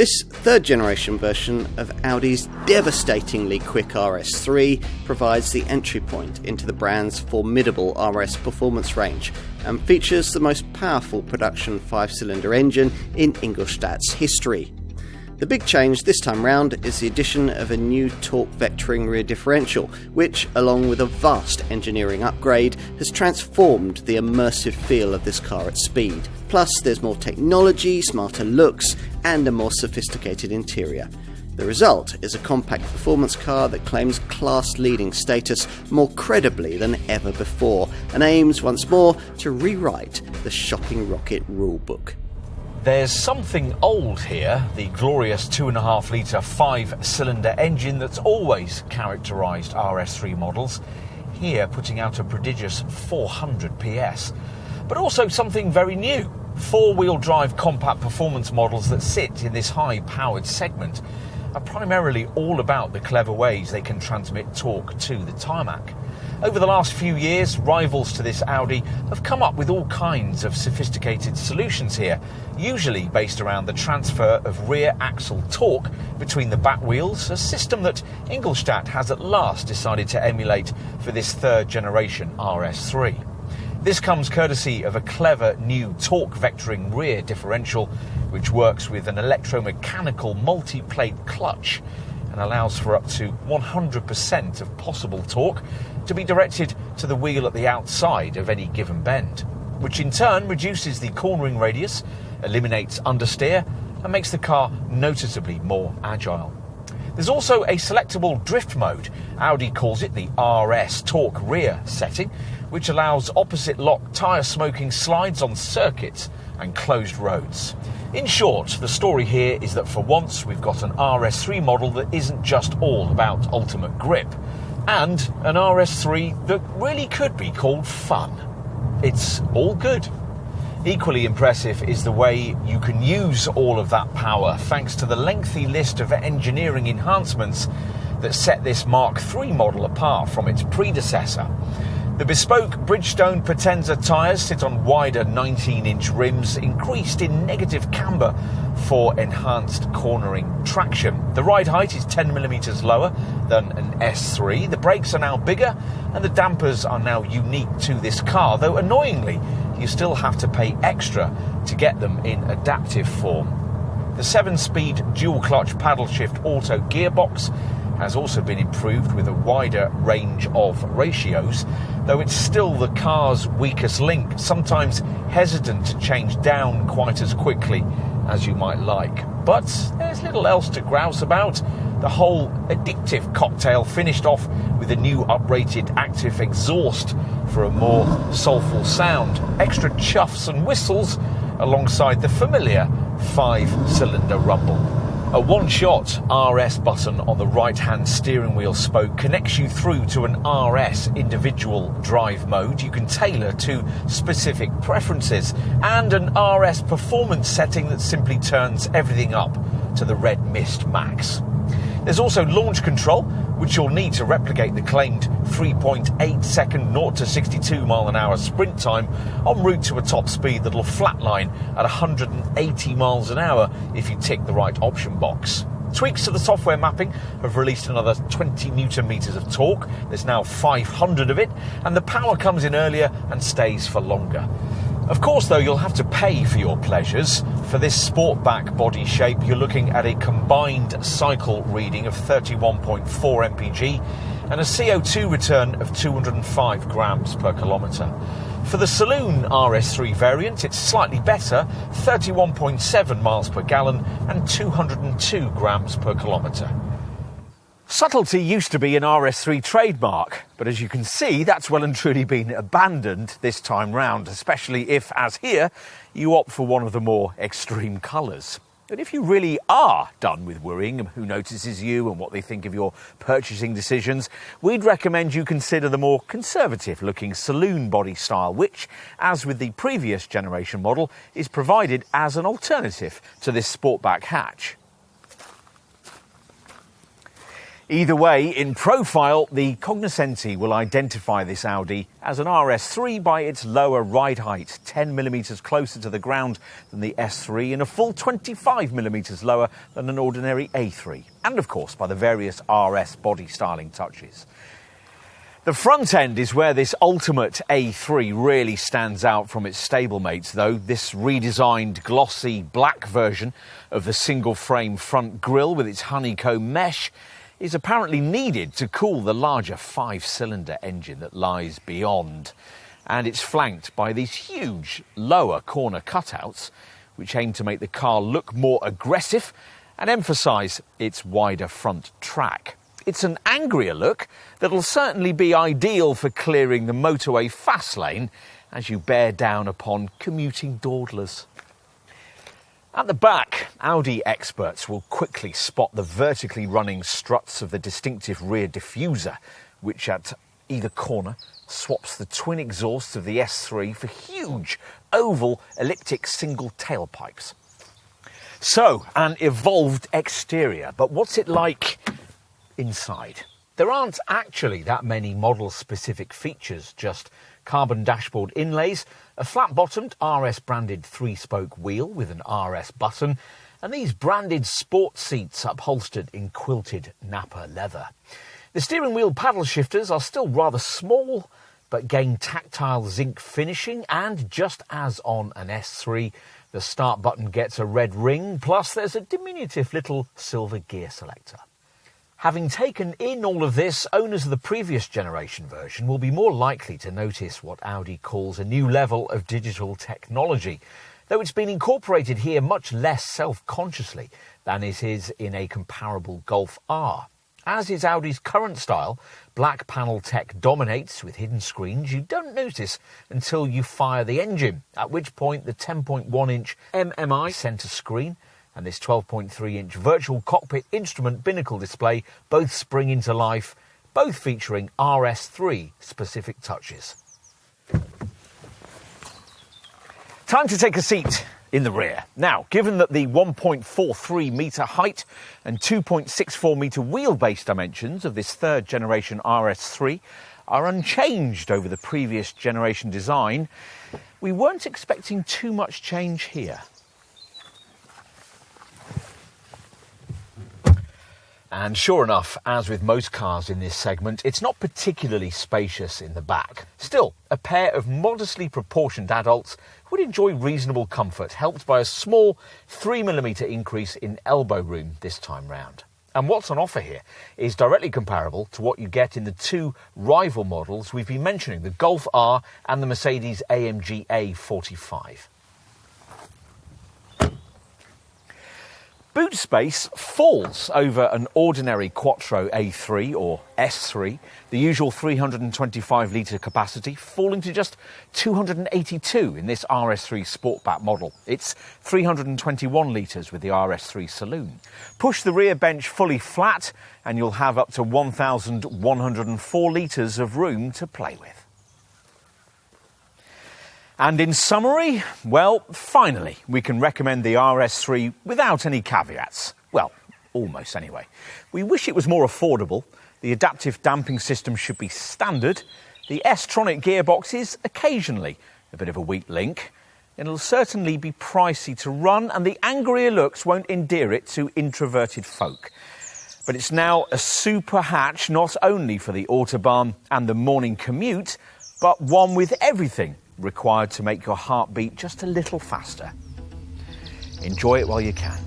This third generation version of Audi's devastatingly quick RS3 provides the entry point into the brand's formidable RS performance range and features the most powerful production 5-cylinder engine in Ingolstadt's history. The big change this time round is the addition of a new torque vectoring rear differential, which, along with a vast engineering upgrade, has transformed the immersive feel of this car at speed. Plus, there's more technology, smarter looks, and a more sophisticated interior. The result is a compact performance car that claims class-leading status more credibly than ever before, and aims once more to rewrite the shocking rocket rulebook. There's something old here, the glorious 2.5-litre 5-cylinder engine that's always characterised RS3 models, here putting out a prodigious 400 PS. But also something very new, 4-wheel drive compact performance models that sit in this high-powered segment are primarily all about the clever ways they can transmit torque to the tarmac. Over the last few years, rivals to this Audi have come up with all kinds of sophisticated solutions here, usually based around the transfer of rear axle torque between the back wheels, a system that Ingolstadt has at last decided to emulate for this third generation RS3. This comes courtesy of a clever new torque vectoring rear differential, which works with an electromechanical multi-plate clutch and allows for up to 100% of possible torque to be directed to the wheel at the outside of any given bend, which in turn reduces the cornering radius, eliminates understeer, and makes the car noticeably more agile. There's also a selectable drift mode. Audi calls it the RS Torque Rear setting, which allows opposite lock tyre smoking slides on circuits and closed roads. In short, the story here is that for once we've got an RS3 model that isn't just all about ultimate grip, and an RS3 that really could be called fun. It's all good. Equally impressive is the way you can use all of that power thanks to the lengthy list of engineering enhancements that set this Mark III model apart from its predecessor. The bespoke Bridgestone Potenza tyres sit on wider 19-inch rims, increased in negative camber for enhanced cornering traction. The ride height is 10mm lower than an S3, the brakes are now bigger, and the dampers are now unique to this car, though annoyingly, you still have to pay extra to get them in adaptive form. The 7-speed dual-clutch paddle-shift auto gearbox has also been improved with a wider range of ratios, though it's still the car's weakest link, sometimes hesitant to change down quite as quickly as you might like. But there's little else to grouse about. The whole addictive cocktail finished off with a new uprated active exhaust for a more soulful sound, extra chuffs and whistles alongside the familiar 5-cylinder rumble. A one-shot RS button on the right-hand steering wheel spoke connects you through to an RS individual drive mode you can tailor to specific preferences, and an RS performance setting that simply turns everything up to the red mist max. There's also launch control, which you'll need to replicate the claimed 3.8-second 0 to 62 mile/hour sprint time en route to a top speed that'll flatline at 180 miles an hour if you tick the right option box. Tweaks to the software mapping have released another 20 Nm of torque. There's now 500 of it, and the power comes in earlier and stays for longer. Of course, though, you'll have to pay for your pleasures. For this sportback body shape, you're looking at a combined cycle reading of 31.4 mpg and a CO2 return of 205 grams per kilometre. For the saloon RS3 variant, it's slightly better, 31.7 miles per gallon and 202 grams per kilometre. Subtlety used to be an RS3 trademark, but as you can see, that's well and truly been abandoned this time round, especially if, as here, you opt for one of the more extreme colours. But if you really are done with worrying who notices you and what they think of your purchasing decisions, we'd recommend you consider the more conservative-looking saloon body style, which, as with the previous generation model, is provided as an alternative to this sportback hatch. Either way, in profile, the cognoscenti will identify this Audi as an RS3 by its lower ride height, 10mm closer to the ground than the S3 and a full 25mm lower than an ordinary A3. And of course, by the various RS body styling touches. The front end is where this ultimate A3 really stands out from its stablemates, though. This redesigned glossy black version of the single frame front grille with its honeycomb mesh is apparently needed to cool the larger 5-cylinder engine that lies beyond. And it's flanked by these huge lower corner cutouts, which aim to make the car look more aggressive and emphasise its wider front track. It's an angrier look that'll certainly be ideal for clearing the motorway fast lane as you bear down upon commuting dawdlers. At the back, Audi experts will quickly spot the vertically running struts of the distinctive rear diffuser, which at either corner swaps the twin exhausts of the S3 for huge, oval, elliptic single tailpipes. So, an evolved exterior, but what's it like inside? There aren't actually that many model-specific features, just carbon dashboard inlays, a flat-bottomed RS-branded 3-spoke wheel with an RS button, and these branded sport seats upholstered in quilted Napa leather. The steering wheel paddle shifters are still rather small, but gain tactile zinc finishing, and just as on an S3, the start button gets a red ring, plus there's a diminutive little silver gear selector. Having taken in all of this, owners of the previous generation version will be more likely to notice what Audi calls a new level of digital technology, though it's been incorporated here much less self-consciously than it is in a comparable Golf R. As is Audi's current style, black panel tech dominates with hidden screens you don't notice until you fire the engine, at which point the 10.1-inch MMI centre screen and this 12.3-inch virtual cockpit instrument binnacle display both spring into life, both featuring RS3 specific touches. Time to take a seat in the rear. Now, given that the 1.43 metre height and 2.64 metre wheelbase dimensions of this third generation RS3 are unchanged over the previous generation design, we weren't expecting too much change here. And sure enough, as with most cars in this segment, it's not particularly spacious in the back. Still, a pair of modestly proportioned adults would enjoy reasonable comfort, helped by a small 3mm increase in elbow room this time round. And what's on offer here is directly comparable to what you get in the two rival models we've been mentioning, the Golf R and the Mercedes-AMG A45. Boot space falls over an ordinary Quattro A3 or S3, the usual 325-litre capacity, falling to just 282 in this RS3 Sportback model. It's 321 litres with the RS3 Saloon. Push the rear bench fully flat and you'll have up to 1,104 litres of room to play with. And in summary, well, finally, we can recommend the RS3 without any caveats. Well, almost anyway. We wish it was more affordable. The adaptive damping system should be standard. The S-tronic gearbox is occasionally a bit of a weak link. It'll certainly be pricey to run, and the angrier looks won't endear it to introverted folk. But it's now a super hatch not only for the Autobahn and the morning commute, but one with everything required to make your heart beat just a little faster. Enjoy it while you can.